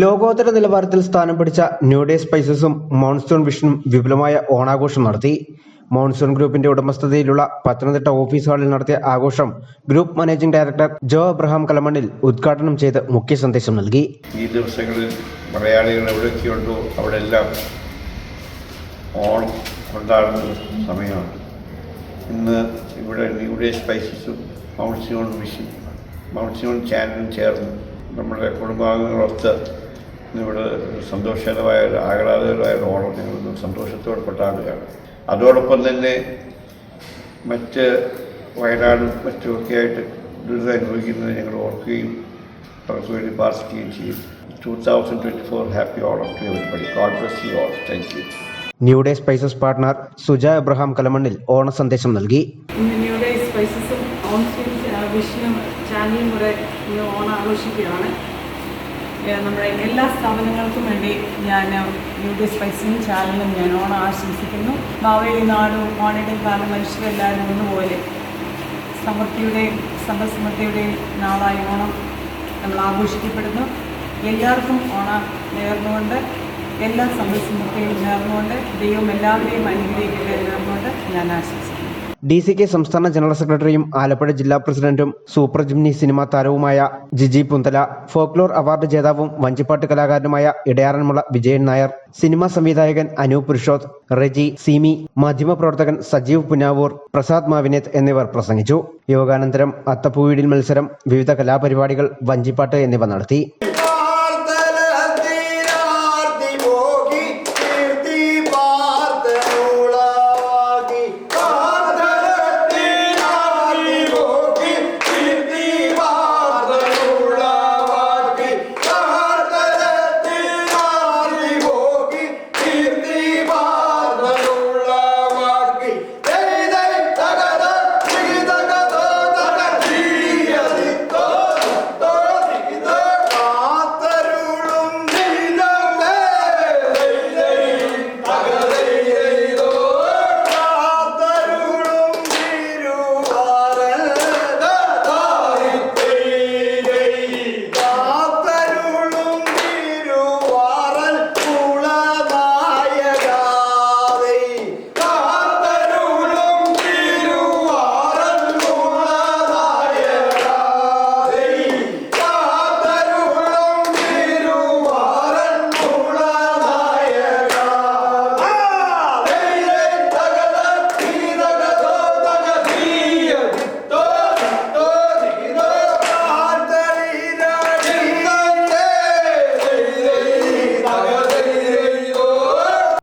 ലോകോത്തര നിലവാരത്തിൽ സ്ഥാനം പിടിച്ച ന്യൂ ഡേ സ്പൈസസും മോൺസൂൺ വിഷനും വിപുലമായ ഓണാഘോഷം നടത്തി. മോൺസൂൺ ഗ്രൂപ്പിന്റെ ഉടമസ്ഥതയിലുള്ള പത്തനംതിട്ട ഓഫീസ് ഹാളിൽ നടത്തിയ ആഘോഷം ഗ്രൂപ്പ് മാനേജിംഗ് ഡയറക്ടർ ജോ അബ്രഹാം കലമണ്ണിൽ ഉദ്ഘാടനം ചെയ്ത് മുഖ്യ സന്ദേശം നൽകി. ഈ ദിവസങ്ങളിൽ മലയാളികൾ എവിടെയൊക്കെയുണ്ടോ അവിടെ എല്ലാം ഓണം കൊണ്ടാടുന്ന സമയമാണ്. ഇന്ന് ഇവിടെ ന്യൂ ഡേ സ്പൈസസും മൗൺസൂൺ ചാനലും ചേർന്ന് നമ്മുടെ കുടുംബാംഗങ്ങളൊത്ത് ഇവിടെ സന്തോഷകരമായ ആഹ്ലാദകരമായ ഓണം ഞങ്ങൾ സന്തോഷത്തോടെ കൊണ്ടാടുകയാണ്. അതോടൊപ്പം തന്നെ മറ്റ് വയനാടും മറ്റുമൊക്കെ ആയിട്ട് ദുരിതം അനുഭവിക്കുന്നത് ഞങ്ങൾ ഓർക്കുകയും അവർക്ക് വേണ്ടി പ്രാർത്ഥിക്കുകയും ചെയ്യും. 2024 happy Onam to everybody. God bless you all. Thank you. New day spices partner Suja Abraham Kalamannil ഓണ സന്ദേശം നൽകി. ന്യൂ ഡേ സ്പൈസസും വിഷനും ചാനലും കൂടെ ഇന്ന് ഓണം ആഘോഷിക്കുകയാണ്. നമ്മുടെ എല്ലാ സ്ഥാപനങ്ങൾക്കും വേണ്ടി ഞാൻ ന്യൂ ഡേ സ്പൈസസും ചാനലും ഞാൻ ഓണം ആശംസിക്കുന്നു. മാവേലി നാടും ഓണയുടെയും കാലം മനുഷ്യരെല്ലാവരും ഒന്നുപോലെ സമൃദ്ധിയുടെയും സമ്പദ്സമൃദ്ധിയുടെയും നാളായി ഓണം നമ്മൾ ആഘോഷിക്കപ്പെടുന്നു. എല്ലാവർക്കും ഓണം നേർന്നുകൊണ്ട്, എല്ലാ സമ്പദ്സമൃദ്ധിയും നേർന്നുകൊണ്ട്, ദൈവം എല്ലാവരെയും അനുഗ്രഹിക്കട്ടെ നേർന്നുകൊണ്ട് ഞാൻ ആശംസിക്കുന്നു. DCK സംസ്ഥാന ജനറൽ സെക്രട്ടറിയും ആലപ്പുഴ ജില്ലാ പ്രസിഡന്റും സൂപ്പർ ജിംനി സിനിമാ താരവുമായ ജിജി പുന്തല, ഫോക്ലോർ അവാർഡ് ജേതാവും വഞ്ചിപ്പാട്ട് കലാകാരനുമായ ഇടയാറന്മുള വിജയൻ നായർ, സിനിമാ സംവിധായകൻ അനൂപ് പുരുഷോത്ത്, റെജി, സിമി, മാധ്യമപ്രവർത്തകൻ സജീവ് പുനാവൂർ, പ്രസാദ് മാവിനേത്ത് എന്നിവർ പ്രസംഗിച്ചു. യോഗാനന്തരം അത്തപ്പൂവിടിൽ മത്സരം, വിവിധ കലാപരിപാടികൾ, വഞ്ചിപ്പാട്ട് എന്നിവ നടത്തി.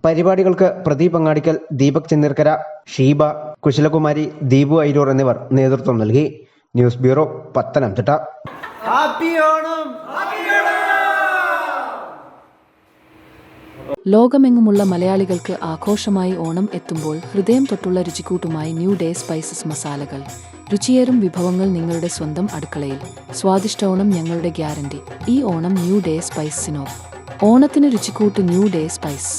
പരിപാടികൾക്ക് പ്രദീപ് അങ്ങാടിക്കൽ, ദീപക് ചെന്നീർക്കര, ഷീബ, കുശലകുമാരി, ദീപു ഐരൂർ എന്നിവർ നേതൃത്വം നൽകി. News bureau, Pathanamthitta. ലോകമെങ്ങുമുള്ള മലയാളികൾക്ക് ആഘോഷമായി ഓണം എത്തുമ്പോൾ ഹൃദയം തൊട്ടുള്ള രുചിക്കൂട്ടുമായി ന്യൂ ഡേ സ്പൈസസ് മസാലകൾ. രുചിയേറും വിഭവങ്ങൾ നിങ്ങളുടെ സ്വന്തം അടുക്കളയിൽ. സ്വാദിഷ്ട ഓണം ഞങ്ങളുടെ ഗ്യാരണ്ടി. ഈ ഓണം ന്യൂ ഡേ സ്പൈസസിനോ. ഓണത്തിന് രുചിക്കൂട്ട് ന്യൂ ഡേ സ്പൈസ്.